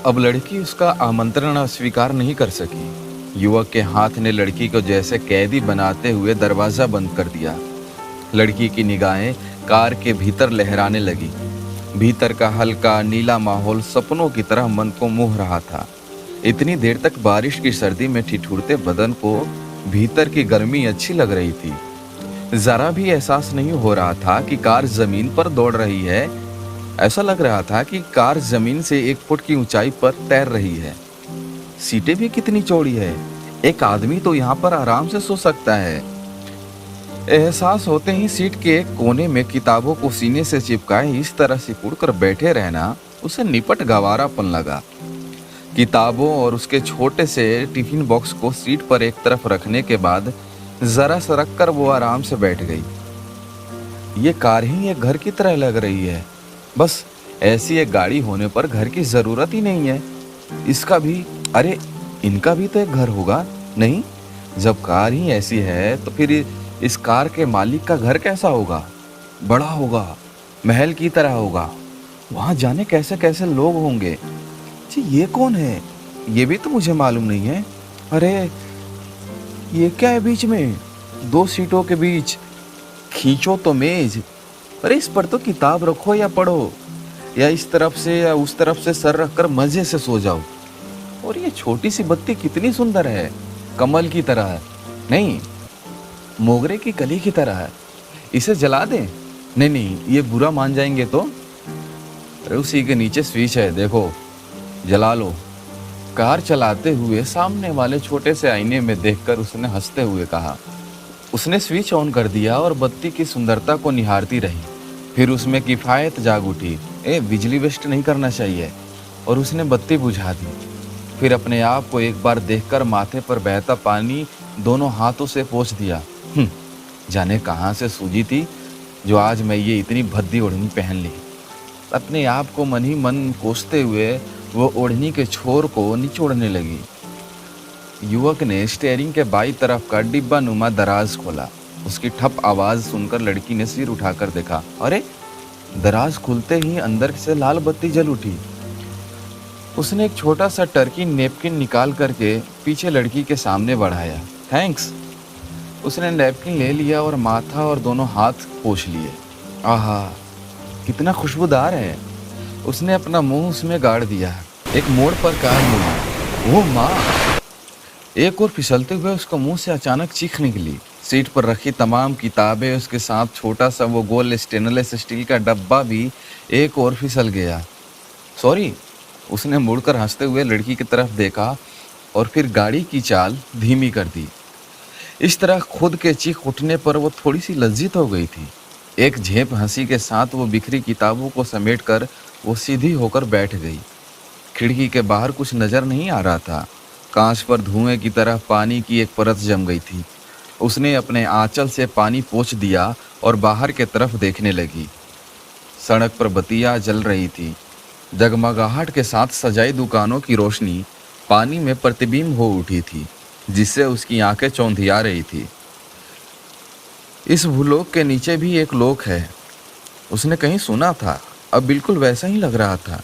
अब लड़की उसका आमंत्रण अस्वीकार नहीं कर सकी। युवक के हाथ ने लड़की को जैसे कैदी बनाते हुए दरवाजा बंद कर दिया। लड़की की निगाहें कार के भीतर लहराने लगी। भीतर का हल्का नीला माहौल सपनों की तरह मन को मोह रहा था। इतनी देर तक बारिश की सर्दी में ठिठुरते बदन को भीतर की गर्मी अच्छी लग रही थी। जरा भी एहसास नहीं हो रहा था कि कार जमीन पर दौड़ रही है। ऐसा लग रहा था कि कार जमीन से 1 फुट की ऊंचाई पर तैर रही है। सीटें भी कितनी चौड़ी है, एक आदमी तो यहाँ पर आराम से सो सकता है। एहसास होते ही सीट के एक कोने में किताबों को सीने से चिपकाए इस तरह सिकुड़ कर बैठे रहना उसे निपट गंवारापन लगा। किताबों और उसके छोटे से टिफिन बॉक्स को सीट पर एक तरफ रखने के बाद जरा सरक कर वो आराम से बैठ गई। ये कार ही एक घर की तरह लग रही है। बस ऐसी एक गाड़ी होने पर घर की जरूरत ही नहीं है। इसका भी, अरे इनका भी तो एक घर होगा नहीं? जब कार ही ऐसी है तो फिर इस कार के मालिक का घर कैसा होगा? बड़ा होगा, महल की तरह होगा। वहां जाने कैसे कैसे लोग होंगे। जी ये कौन है? ये भी तो मुझे मालूम नहीं है। अरे ये क्या है बीच में? 2 सीटों के बीच खींचो तो मेज। अरे इस पर तो किताब रखो या पढ़ो, या इस तरफ से या उस तरफ से सर रखकर मजे से सो जाओ। और ये छोटी सी बत्ती कितनी सुंदर है, कमल की तरह है, नहीं मोगरे की कली की तरह है। इसे जला दें? नहीं नहीं, ये बुरा मान जाएंगे तो। अरे उसी के नीचे स्विच है, देखो जला लो। कार चलाते हुए सामने वाले छोटे से आईने में देखकर उसने हंसते हुए कहा। उसने स्विच ऑन कर दिया और बत्ती की सुंदरता को निहारती रही। फिर उसमें किफायत जाग उठी, बिजली वेस्ट नहीं करना चाहिए, और उसने बत्ती बुझा दी। फिर अपने आप को एक बार देखकर माथे पर बहता पानी दोनों हाथों से पोंछ दिया। जाने कहाँ से सूझी थी जो आज मैं ये इतनी भद्दी ओढ़नी पहन ली। अपने आप को मन ही मन कोसते हुए वो ओढ़नी के छोर को निचोड़ने लगी। युवक ने स्टीयरिंग के बाईं तरफ का डिब्बा नुमा दराज खोला। उसकी ठप आवाज सुनकर लड़की ने सिर उठाकर देखा। अरे दराज खुलते ही अंदर से लाल बत्ती जल उठी। उसने एक छोटा सा टर्की नेपकिन निकाल करके पीछे लड़की के सामने बढ़ाया। थैंक्स। उसने नैपकिन ले लिया और माथा और दोनों हाथ पोंछ लिए। आहा कितना खुशबूदार है। उसने अपना मुंह उसमें गाड़ दिया। एक मोड़ पर कार मुड़ी। वो माँ! एक और फिसलते हुए उसका मुंह से अचानक चीख निकली। सीट पर रखी तमाम किताबें, उसके साथ छोटा सा वो गोल स्टेनलेस स्टील का डब्बा भी एक और फिसल गया। सॉरी। उसने मुड़कर हंसते हुए लड़की की तरफ देखा और फिर गाड़ी की चाल धीमी कर दी। इस तरह खुद के चीख उठने पर वो थोड़ी सी लज्जित हो गई थी। एक झेप हंसी के साथ वो बिखरी किताबों को समेटकर वो सीधी होकर बैठ गई। खिड़की के बाहर कुछ नजर नहीं आ रहा था। कांच पर धुएं की तरह पानी की एक परत जम गई थी। उसने अपने आंचल से पानी पोंछ दिया और बाहर के तरफ देखने लगी। सड़क पर बत्तियां जल रही थी। जगमगाहट के साथ सजाई दुकानों की रोशनी पानी में प्रतिबिंब हो उठी थी, जिससे उसकी आंखें चौंधिया रही थी। इस भूलोक के नीचे भी एक लोक है, उसने कहीं सुना था। अब बिल्कुल वैसा ही लग रहा था।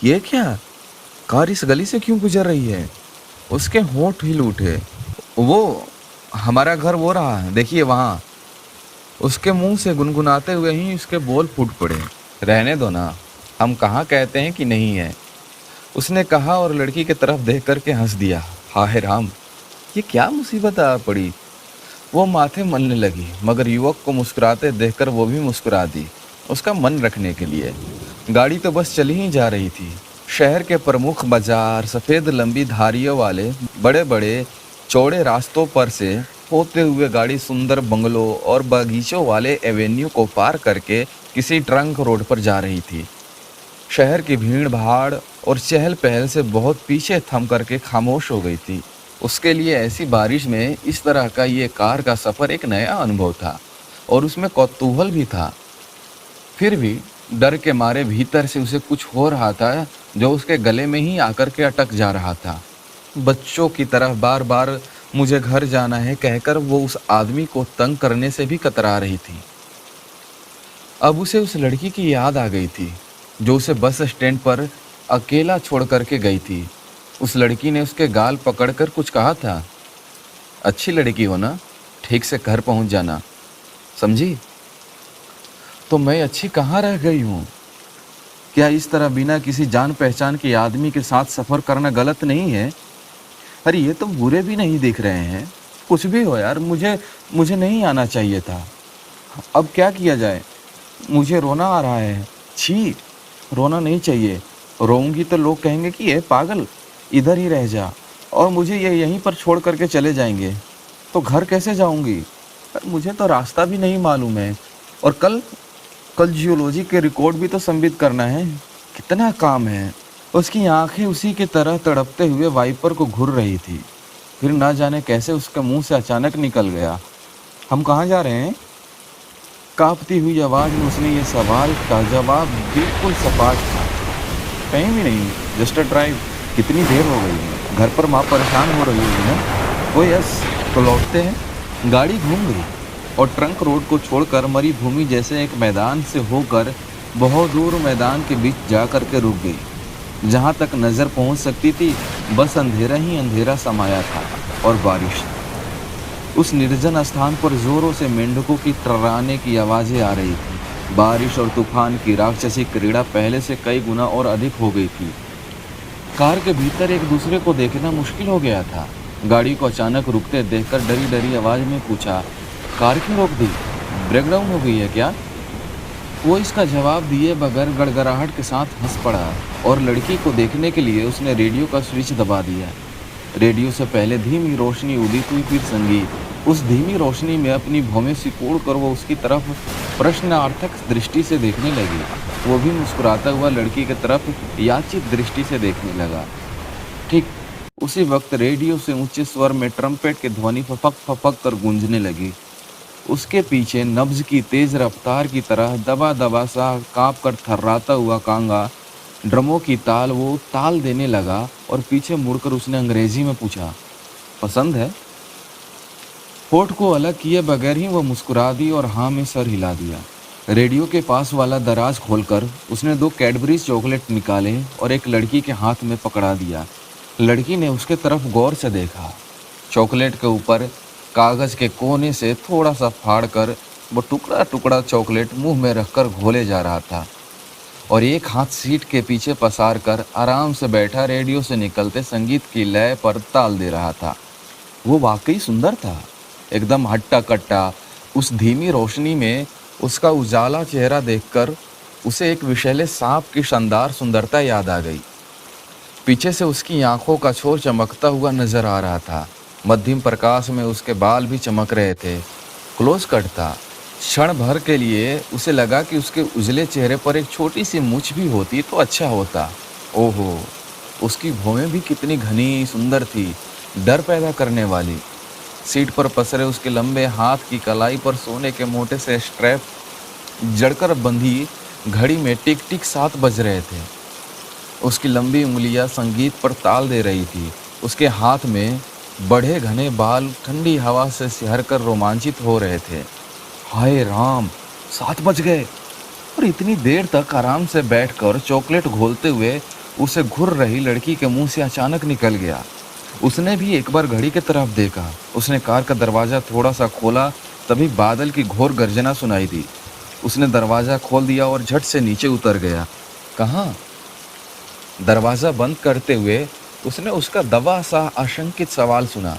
ये क्या? कार इस गली से क्यों गुजर रही है? उसके होंठ हिल उठे। वो हमारा घर वो रहा, देखिए वहाँ। उसके मुंह से गुनगुनाते हुए ही उसके बोल फूट पड़े। रहने दो ना, हम कहाँ कहते हैं कि नहीं है, उसने कहा और लड़की की तरफ देख करके हंस दिया। हाय राम, ये क्या मुसीबत आ पड़ी। वो माथे मलने लगी, मगर युवक को मुस्कुराते देखकर वो भी मुस्कुरा दी, उसका मन रखने के लिए। गाड़ी तो बस चली ही जा रही थी। शहर के प्रमुख बाजार, सफ़ेद लंबी धारियों वाले बड़े बड़े चौड़े रास्तों पर से होते हुए गाड़ी सुंदर बंगलों और बागीचों वाले एवेन्यू को पार करके किसी ट्रंक रोड पर जा रही थी। शहर की भीड़ भाड़ और चहल पहल से बहुत पीछे थम करके खामोश हो गई थी। उसके लिए ऐसी बारिश में इस तरह का ये कार का सफ़र एक नया अनुभव था और उसमें कौतूहल भी था। फिर भी डर के मारे भीतर से उसे कुछ हो रहा था जो उसके गले में ही आकर के अटक जा रहा था। बच्चों की तरह बार बार मुझे घर जाना है कहकर वो उस आदमी को तंग करने से भी कतरा रही थी। अब उसे उस लड़की की याद आ गई थी जो उसे बस स्टैंड पर अकेला छोड़ करके गई थी। उस लड़की ने उसके गाल पकड़कर कुछ कहा था, अच्छी लड़की हो ना, ठीक से घर पहुंच जाना, समझी? तो मैं अच्छी कहाँ रह गई हूँ? क्या इस तरह बिना किसी जान पहचान के आदमी के साथ सफ़र करना गलत नहीं है? अरे ये तो बुरे भी नहीं दिख रहे हैं। कुछ भी हो यार, मुझे मुझे नहीं आना चाहिए था। अब क्या किया जाए? मुझे रोना आ रहा है। छी, रोना नहीं चाहिए। रोऊंगी तो लोग कहेंगे कि ये पागल, इधर ही रह जा, और मुझे ये यहीं पर छोड़ करके चले जाएंगे। तो घर कैसे जाऊंगी? मुझे तो रास्ता भी नहीं मालूम है। और कल कल जियोलॉजी के रिकॉर्ड भी तो संबित करना है। कितना काम है। उसकी आंखें उसी की तरह तड़पते हुए वाइपर को घूर रही थी। फिर ना जाने कैसे उसके मुंह से अचानक निकल गया, हम कहाँ जा रहे हैं? कांपती हुई आवाज़ में उसने ये सवाल का जवाब बिल्कुल सपाट था, कहीं भी नहीं, जस्ट अ ड्राइव। कितनी देर हो गई है? घर पर माँ परेशान हो रही होगी ना? ओ यस, तो लौटते हैं। गाड़ी घूम गई और ट्रंक रोड को छोड़कर मरी भूमि जैसे एक मैदान से होकर बहुत दूर मैदान के बीच जा कर के रुक गई। जहाँ तक नज़र पहुँच सकती थी बस अंधेरा ही अंधेरा समाया था और बारिश। उस निर्जन स्थान पर जोरों से मेंढकों की टर्राने की आवाज़ें आ रही थी। बारिश और तूफान की राक्षसी क्रीड़ा पहले से कई गुना और अधिक हो गई थी। कार के भीतर एक दूसरे को देखना मुश्किल हो गया था। गाड़ी को अचानक रुकते देखकर डरी डरी आवाज़ में पूछा, कार क्यों रोक दी? ब्रेकडाउन हो गई है क्या? वो इसका जवाब दिए बगैर गड़गड़ाहट के साथ हंस पड़ा और लड़की को देखने के लिए उसने रेडियो का स्विच दबा दिया। रेडियो से पहले धीमी रोशनी उदित हुई, फिर संगीत। उस धीमी रोशनी में अपनी भौहें सिकोड़ कर वो उसकी तरफ प्रश्नार्थक दृष्टि से देखने लगी। वो भी मुस्कुराता हुआ लड़की की तरफ याचित दृष्टि से देखने लगा। ठीक उसी वक्त रेडियो से ऊंचे स्वर में ट्रम्पेट की ध्वनि फपक फपक कर गूंजने लगी। उसके पीछे नब्ज की तेज रफ्तार की तरह दबा दबा सा कांप कर थर्राता हुआ कांगा ड्रमों की ताल वो ताल देने लगा और पीछे मुड़कर उसने अंग्रेजी में पूछा, पसंद है? होठ को अलग किए बगैर ही वह मुस्कुरा दी और हाँ में सर हिला दिया। रेडियो के पास वाला दराज खोलकर उसने 2 कैडबरीज चॉकलेट निकाले और एक लड़की के हाथ में पकड़ा दिया। लड़की ने उसके तरफ गौर से देखा। चॉकलेट के ऊपर कागज़ के कोने से थोड़ा सा फाड़कर वो टुकड़ा टुकड़ा चॉकलेट मुंह में रखकर घोले जा रहा था और एक हाथ सीट के पीछे पसार कर आराम से बैठा रेडियो से निकलते संगीत की लय पर ताल दे रहा था। वो वाकई सुंदर था, एकदम हट्टा कट्टा। उस धीमी रोशनी में उसका उजाला चेहरा देखकर उसे एक विषैले सांप की शानदार सुंदरता याद आ गई। पीछे से उसकी आंखों का छोर चमकता हुआ नजर आ रहा था। मध्यम प्रकाश में उसके बाल भी चमक रहे थे। क्लोज कट था। क्षण भर के लिए उसे लगा कि उसके उजले चेहरे पर एक छोटी सी मूंछ भी होती तो अच्छा होता। ओहो, उसकी भौहें भी कितनी घनी सुंदर थी, डर पैदा करने वाली। सीट पर पसरे उसके लंबे हाथ की कलाई पर सोने के मोटे से स्ट्रैप जड़कर बंधी घड़ी में टिक टिक 7 बज रहे थे। उसकी लंबी उंगलियां संगीत पर ताल दे रही थी। उसके हाथ में बढ़े घने बाल ठंडी हवा से सिहरकर रोमांचित हो रहे थे। हाय राम, 7 बज गए। और इतनी देर तक आराम से बैठकर चॉकलेट घोलते हुए उसे घूर रही लड़की के मुंह से अचानक निकल गया। उसने भी एक बार घड़ी की तरफ देखा। उसने कार का दरवाज़ा थोड़ा सा खोला, तभी बादल की घोर गर्जना सुनाई दी। उसने दरवाज़ा खोल दिया और झट से नीचे उतर गया। कहाँ? दरवाज़ा बंद करते हुए उसने उसका दबा सा आशंकित सवाल सुना,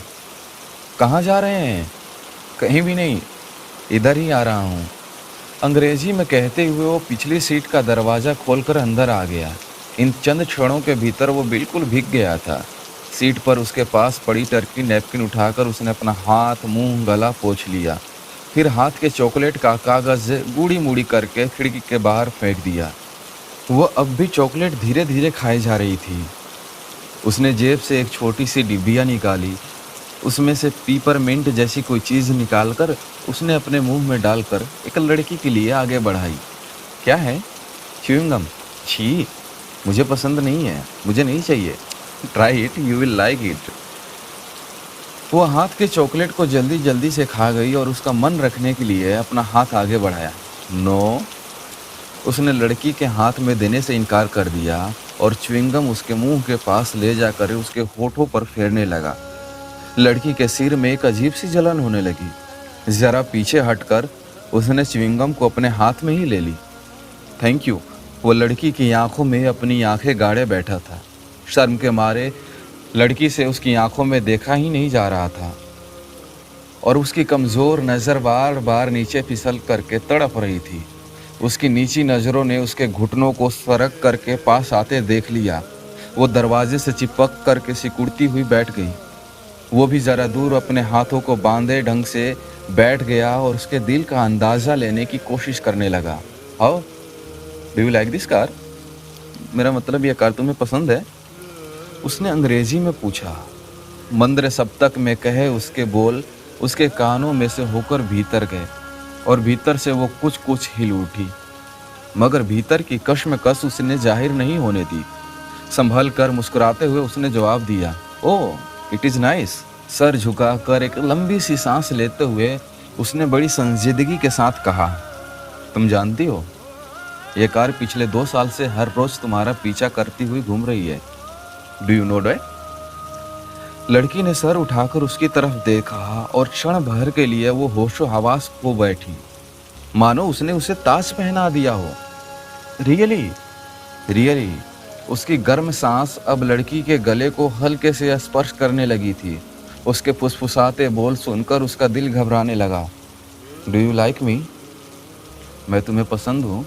कहाँ जा रहे हैं? कहीं भी नहीं, इधर ही आ रहा हूँ, अंग्रेजी में कहते हुए वो पिछली सीट का दरवाज़ा खोलकर अंदर आ गया। इन चंद क्षणों के भीतर वो बिल्कुल भीग गया था। सीट पर उसके पास पड़ी टर्की नैपकिन उठाकर उसने अपना हाथ, मुंह, गला पोंछ लिया। फिर हाथ के चॉकलेट का कागज़ गूड़ी मूड़ी करके खिड़की के बाहर फेंक दिया। वह अब भी चॉकलेट धीरे धीरे खाई जा रही थी। उसने जेब से एक छोटी सी डिब्बिया निकाली। उसमें से पीपरमिंट जैसी कोई चीज़ निकालकर उसने अपने मुंह में डालकर एक लड़की के लिए आगे बढ़ाई। क्या है? च्युइंगम। छी, मुझे पसंद नहीं है, मुझे नहीं चाहिए। Try it, you will like it. वो हाथ के चॉकलेट को जल्दी जल्दी से खा गई और उसका मन रखने के लिए अपना हाथ आगे बढ़ाया। नो, उसने लड़की के हाथ में देने से इनकार कर दिया और च्युइंगम उसके मुंह के पास ले जाकर उसके होठों पर फेरने लगा। लड़की के सिर में एक अजीब सी जलन होने लगी। जरा पीछे हटकर उसने च्युइंगम को अपने हाथ में ही ले ली। Thank you. वो लड़की की आंखों में अपनी आंखें गाड़े बैठा था। शर्म के मारे लड़की से उसकी आंखों में देखा ही नहीं जा रहा था और उसकी कमज़ोर नज़र बार बार नीचे फिसल करके तड़प रही थी। उसकी नीची नज़रों ने उसके घुटनों को सरक करके पास आते देख लिया। वो दरवाजे से चिपक करके सिकुड़ती हुई बैठ गई। वो भी ज़रा दूर अपने हाथों को बांधे ढंग से बैठ गया और उसके दिल का अंदाज़ा लेने की कोशिश करने लगा। How do you like this car? मेरा मतलब यह कार तुम्हें पसंद है? उसने अंग्रेजी में पूछा। मंद्र सप्तक में कहे उसके बोल उसके कानों में से होकर भीतर गए और भीतर से वो कुछ कुछ हिल उठी, मगर भीतर की कश्मकश उसने जाहिर नहीं होने दी। संभल कर मुस्कुराते हुए उसने जवाब दिया, oh it is nice. Sir झुकाकर एक लंबी सी सांस लेते हुए उसने बड़ी संजीदगी के साथ कहा, तुम जानती हो ये कार पिछले 2 साल से हर रोज तुम्हारा पीछा करती हुई घूम रही है। Do you know that? लड़की ने सर उठाकर उसकी तरफ देखा और क्षण भर के लिए वो होशो हवास खो बैठी, मानो उसने उसे ताज पहना दिया हो। Really really. उसकी गर्म सांस अब लड़की के गले को हल्के से स्पर्श करने लगी थी। उसके फुसफुसाते बोल सुनकर उसका दिल घबराने लगा। Do you like me? मैं तुम्हें पसंद हूँ।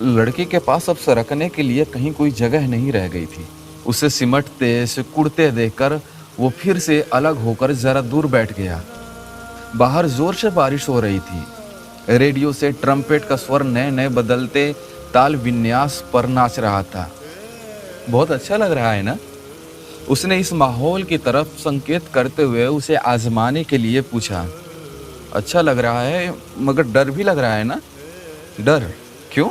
लड़की के पास अब सरकने के लिए कहीं कोई जगह नहीं रह गई थी। उसे सिमटते सिकुड़ते देखकर वो फिर से अलग होकर जरा दूर बैठ गया। बाहर जोर से बारिश हो रही थी। रेडियो से ट्रम्पेट का स्वर नए नए बदलते ताल विन्यास पर नाच रहा था। बहुत अच्छा लग रहा है ना? उसने इस माहौल की तरफ संकेत करते हुए उसे आजमाने के लिए पूछा। अच्छा लग रहा है, मगर डर भी लग रहा है ना? डर? क्यों?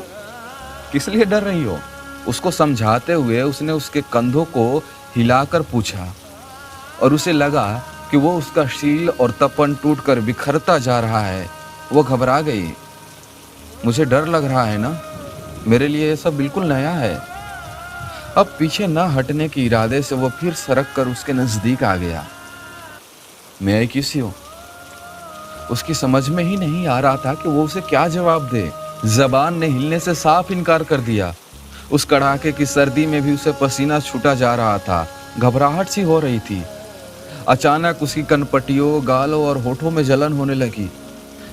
किस लिए डर रही हो? उसको समझाते हुए उसने उसके कंधों को हिलाकर पूछा और उसे लगा कि वो उसका शील और तपन टूटकर बिखरता जा रहा है। वो घबरा गई। मुझे डर लग रहा है ना? मेरे लिए ये सब बिल्कुल नया है। अब पीछे न हटने के इरादे से वो फिर सरक कर उसके नजदीक आ गया। मैं आई किस यू? उसकी समझ में ही नहीं आ रहा था कि वो उसे क्या जवाब दे। जबान ने हिलने से साफ इनकार कर दिया। उस कड़ाके की सर्दी में भी उसे पसीना छूटा जा रहा था। घबराहट सी हो रही थी। अचानक उसकी कनपटियों, गालों और होठों में जलन होने लगी।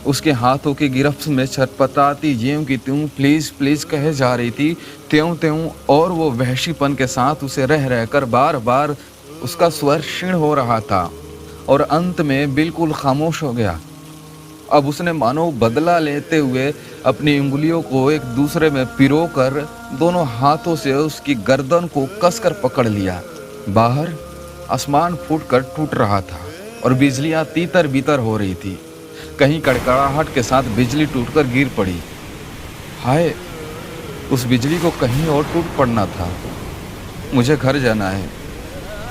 उसके हाथों की गिरफ्त में छटपटाती ज्यों की त्यों प्लीज प्लीज कहे जा रही थी, त्यों त्यों, और वो वहशीपन के साथ उसे रह रहकर बार बार उसका स्वर क्षीण हो रहा था और अंत में बिल्कुल खामोश हो गया। अब उसने मानो बदला लेते हुए अपनी उंगलियों को एक दूसरे में पिरोकर दोनों हाथों से उसकी गर्दन को कसकर पकड़ लिया। बाहर आसमान फूटकर टूट रहा था और बिजलियां तीतर बीतर हो रही थी। कहीं कड़कड़ाहट के साथ बिजली टूटकर गिर पड़ी। हाय, उस बिजली को कहीं और टूट पड़ना था। मुझे घर जाना है।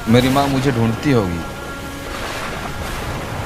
मेरी माँ मुझे ढूंढती होगी।